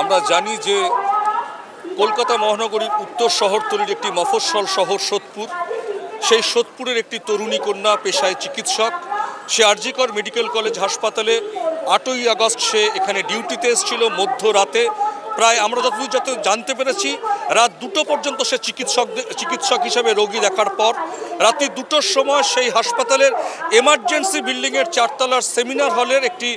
আমরা জানি যে কলকাতা মহানগরীর উত্তর শহরতলির একটি মফস্বল শহর সোদপুর, সেই সোদপুরের একটি তরুণী কন্যা পেশায় চিকিৎসক। সে আরজিকর মেডিকেল কলেজ হাসপাতালে 8ই আগস্ট সে এখানে ডিউটিতে এসেছিল মধ্যরাতে। প্রায় আমরা যত জানতে পেরেছি রাত 2টো পর্যন্ত সে চিকিৎসক হিসেবে রোগী দেখার পর রাত্রি 2টোর সময় সেই হাসপাতালের এমার্জেন্সি বিল্ডিংয়ের 4তলার সেমিনার হলের একটি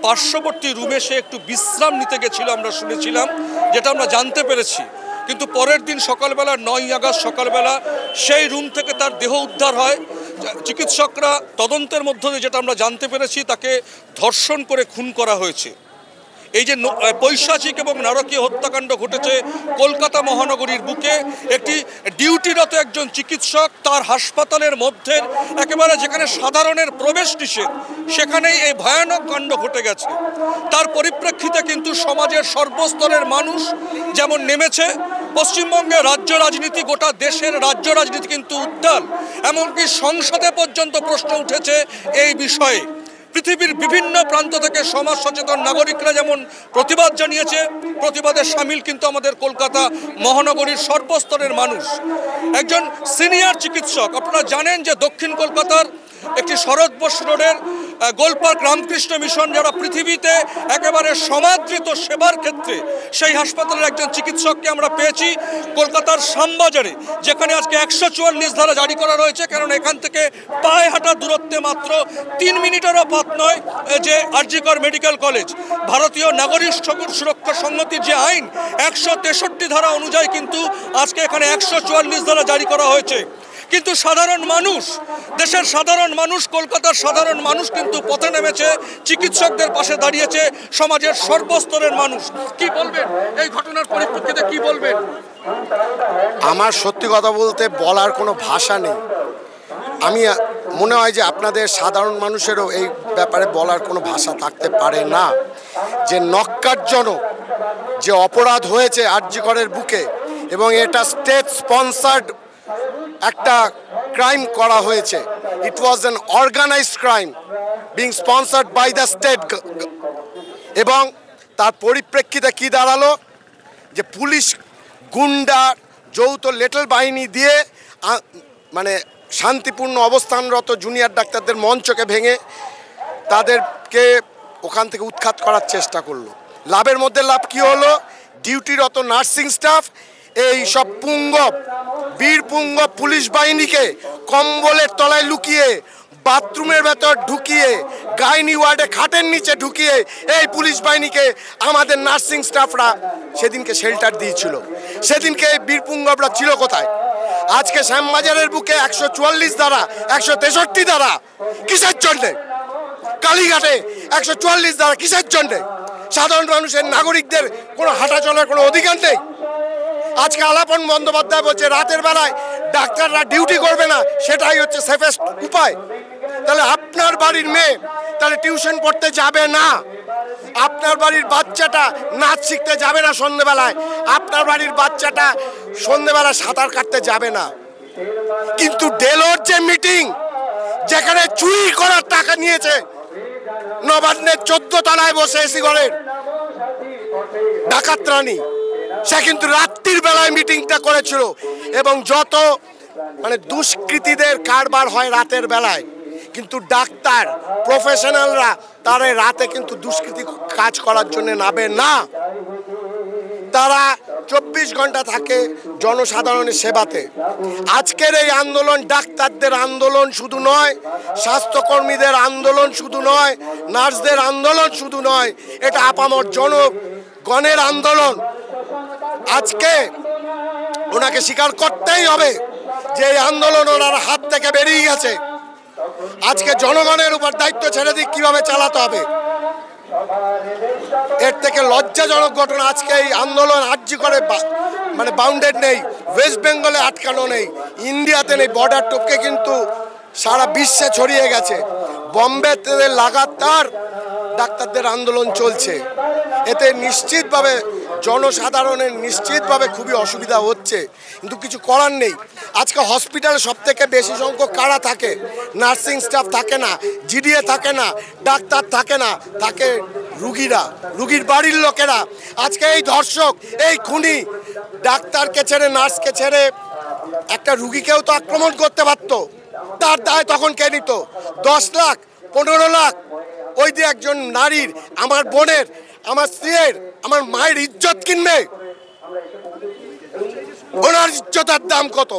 পার্শ্ববর্তী রুমে সে একটু বিশ্রাম নিতে গেছিল, আমরা শুনেছিলাম, যেটা আমরা জানতে পেরেছি। কিন্তু পরের দিন সকালবেলা 9ই আগস্ট সকালবেলা সেই রুম থেকে তার দেহ উদ্ধার হয়। চিকিৎসকরা তদন্তের মধ্য দিয়ে যেটা আমরা জানতে পেরেছি, তাকে ধর্ষণ করে খুন করা হয়েছে। এই যে পৈশাচিক এবং নারকীয় হত্যাকাণ্ড ঘটেছে কলকাতা মহানগরীর বুকে, একটি ডিউটিরত একজন চিকিৎসক তার হাসপাতালের মধ্যে একেবারে যেখানে সাধারণের প্রবেশ নিষেধ, সেখানেই এই ভয়ানক কাণ্ড ঘটে গেছে। তার পরিপ্রেক্ষিতে কিন্তু সমাজের সর্বস্তরের মানুষ যেমন নেমেছে, পশ্চিমবঙ্গের রাজ্য রাজনীতি, গোটা দেশের রাজ্য রাজনীতি কিন্তু উত্তাল, এমনকি সংসদে পর্যন্ত প্রশ্ন উঠেছে এই বিষয়ে। পৃথিবীর বিভিন্ন প্রান্ত থেকে সমাজ সচেতন নাগরিকরা যেমন প্রতিবাদ জানিয়েছে, প্রতিবাদের সামিল কিন্তু আমাদের কলকাতা মহানগরীর সর্বস্তরের মানুষ। একজন সিনিয়র চিকিৎসক, আপনারা জানেন যে দক্ষিণ কলকাতার একটি শরৎ বোস রোডের গোলপার্ক রামকৃষ্ণ মিশন, যারা পৃথিবীতে একেবারে সমাদৃত সেবার ক্ষেত্রে, সেই হাসপাতালের একজন চিকিৎসককে আমরা পেয়েছি কলকাতার শ্যামবাজারে, যেখানে আজকে 144 ধারা জারি করা রয়েছে। কারণ এখান থেকে পায়ে হাঁটা দূরত্বে মাত্র 3 মিনিটেরও পথ নয় যে আরজিকর মেডিকেল কলেজ। ভারতীয় নাগরিক সুরক্ষা সংহতির যে আইন 163 ধারা অনুযায়ী কিন্তু আজকে এখানে 144 ধারা জারি করা হয়েছে। কিন্তু সাধারণ মানুষ, দেশের সাধারণ মানুষ, কলকাতার সাধারণ মানুষ কিন্তু পথে নেমেছে, চিকিৎসকদের পাশে দাঁড়িয়েছে সমাজের সর্বস্তরের মানুষ। কি বলবেন এই ঘটনার পরিপ্রেক্ষিতে, কি বলবেন? আমার সত্যি কথা বলতে বলার কোনো ভাষা নেই। আমি মনে হয় যে আপনাদের সাধারণ মানুষেরও এই ব্যাপারে বলার কোনো ভাষা থাকতে পারে না, যে নক্কারজনক যে অপরাধ হয়েছে আরজিকরের বুকে, এবং এটা স্টেট স্পন্সার্ড একটা ক্রাইম করা হয়েছে। It was an organised crime being sponsored by the state. এবং তার পরিপ্রেক্ষিতে কি দাঁড়ালো, যে পুলিশ গুন্ডা যৌথ লেটেল বাহিনী দিয়ে মানে শান্তিপূর্ণ অবস্থানরত জুনিয়র ডাক্তারদের মঞ্চকে ভেঙে তাদেরকে ওখান থেকে উৎখাত করার চেষ্টা করলো। লাভের মধ্যে লাভ কি হলো, ডিউটিরত নার্সিং স্টাফ এই সব বীরপুঙ্গব পুলিশ বাহিনীকে কম্বলের তলায় লুকিয়ে, বাথরুমের ভেতর ঢুকিয়ে, গাইনি ওয়ার্ডে খাটের নিচে ঢুকিয়ে এই পুলিশ বাহিনীকে আমাদের নার্সিং স্টাফরা সেদিনকে শেল্টার দিয়েছিল। সেদিনকে এই বীরপুঙ্গবরা ছিল কোথায়? আজকে শ্যামবাজারের বুকে 144 ধারা, 163 ধারা কিসের জন্যে? কালীঘাটে 144 ধারা কিসের জন্যে? সাধারণ মানুষের নাগরিকদের কোনো হাঁটা চলার কোনো অধিকার নেই। আজকে আলাপন বন্দ্যোপাধ্যায় বলছে রাতের বেলায় ডাক্তাররা ডিউটি করবে না, সেটাই হচ্ছে সেফেস্ট উপায়। তাহলে আপনার বাড়ির মেয়ে তাহলে টিউশন পড়তে যাবে না, আপনার বাড়ির বাচ্চাটা নাচ শিখতে যাবে না সন্ধ্যেবেলায়, আপনার বাড়ির বাচ্চাটা সন্ধ্যেবেলা সাঁতার কাটতে যাবে না। কিন্তু ডেলোর যে মিটিং, যেখানে চুরি করার টাকা নিয়েছে নবান্নের 14 তলায় বসে এসি ঘরের ডাকাত রানী, সে কিন্তু রাত্রির বেলায় মিটিংটা করেছিল। এবং যত মানে দুষ্কৃতীদের কারবার হয় রাতের বেলায়, কিন্তু ডাক্তার প্রফেশনালরা তারা রাতে কিন্তু দুষ্কৃতি কাজ করার জন্য নামে না। তারা 24 ঘন্টা থাকে জনসাধারণের সেবাতে। আজকের এই আন্দোলন ডাক্তারদের আন্দোলন শুধু নয়, স্বাস্থ্যকর্মীদের আন্দোলন শুধু নয়, নার্সদের আন্দোলন শুধু নয়, এটা আপামর জনগণের আন্দোলন। আজকে ওনাকে স্বীকার করতেই হবে যে এই আন্দোলন ওনার হাত থেকে বেরিয়ে গেছে। আজকে জনগণের উপর দায়িত্ব ছেড়ে দিয়ে কিভাবে চালাতে হবে, এর থেকে লজ্জাজনক ঘটনা। আজকে এই আন্দোলন আরজিকরে মানে বাউন্ডেড নেই, ওয়েস্ট বেঙ্গলে আটকানো নেই, ইন্ডিয়াতে নেই, বর্ডার টপকে কিন্তু সারা বিশ্বে ছড়িয়ে গেছে। বম্বেতে লাগাতার ডাক্তারদের আন্দোলন চলছে, এতে নিশ্চিতভাবে জনসাধারণের নিশ্চিতভাবে খুবই অসুবিধা হচ্ছে, কিন্তু কিছু করার নেই। আজকে হসপিটালে সবথেকে বেশি সংখ্যক কারা থাকে? নার্সিং স্টাফ থাকে না, জিডিএ থাকে না, ডাক্তার থাকে না, থাকে রুগীরা, রুগীর বাড়ির লোকেরা। আজকে এই ধর্ষক, এই খুনি ডাক্তারকে ছেড়ে, নার্সকে ছেড়ে একটা রুগীকেও তো আক্রমণ করতে পারতো। তার দায় তখন কে নিত? 10 লাখ, 15 লাখ ওই দিয়ে একজন নারীর, আমার বোনের, আমার স্ত্রীর, আমার মায়ের ইজ্জত কিনবে? ওনার ইজ্জতের দাম কত?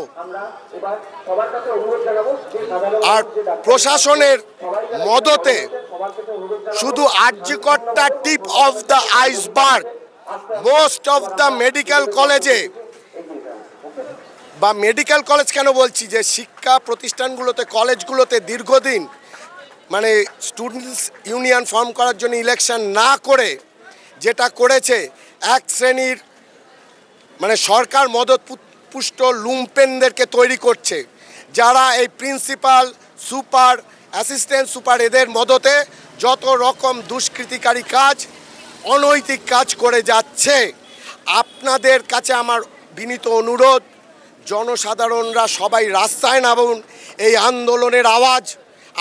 আর প্রশাসনের মদতে শুধু আরজিকরটা tip of the iceberg. Most of the medical কলেজে, বা মেডিকেল কলেজ কেন বলছি, যে শিক্ষা প্রতিষ্ঠানগুলোতে, কলেজগুলোতে দীর্ঘদিন মানে স্টুডেন্টস ইউনিয়ন ফর্ম করার জন্য ইলেকশন না করে যেটা করেছে, এক শ্রেণীর মানে সরকার মদতপুষ্ট লুম্পেনদেরকে তৈরি করছে, যারা এই প্রিন্সিপাল, সুপার, অ্যাসিস্ট্যান্ট সুপার এদের মদতে যত রকম দুষ্কৃতিকারী কাজ, অনৈতিক কাজ করে যাচ্ছে। আপনাদের কাছে আমার বিনীত অনুরোধ, জনসাধারণরা সবাই রাস্তায় নামুন, এই আন্দোলনের আওয়াজ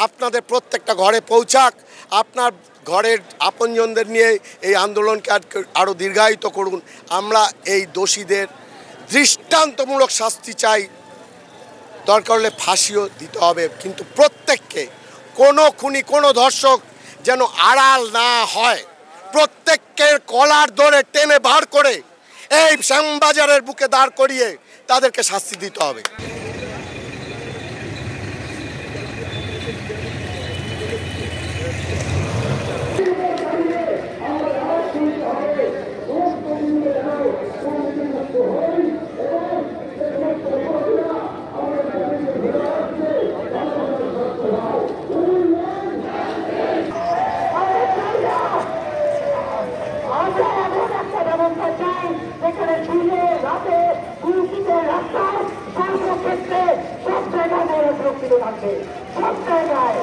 আপনাদের প্রত্যেকটা ঘরে পৌঁছাক। আপনার ঘরের আপনজনদের নিয়ে এই আন্দোলনকে আরও দীর্ঘায়িত করুন। আমরা এই দোষীদের দৃষ্টান্তমূলক শাস্তি চাই, দরকার হলে ফাঁসিও দিতে হবে, কিন্তু প্রত্যেককে, কোনো খুনি, কোনো ধর্ষক যেন আড়াল না হয়। প্রত্যেকের কলার ধরে টেনে বার করে এই শ্যামবাজারের বুকে দাঁড় করিয়ে তাদেরকে শাস্তি দিতে হবে। সব জায়গায়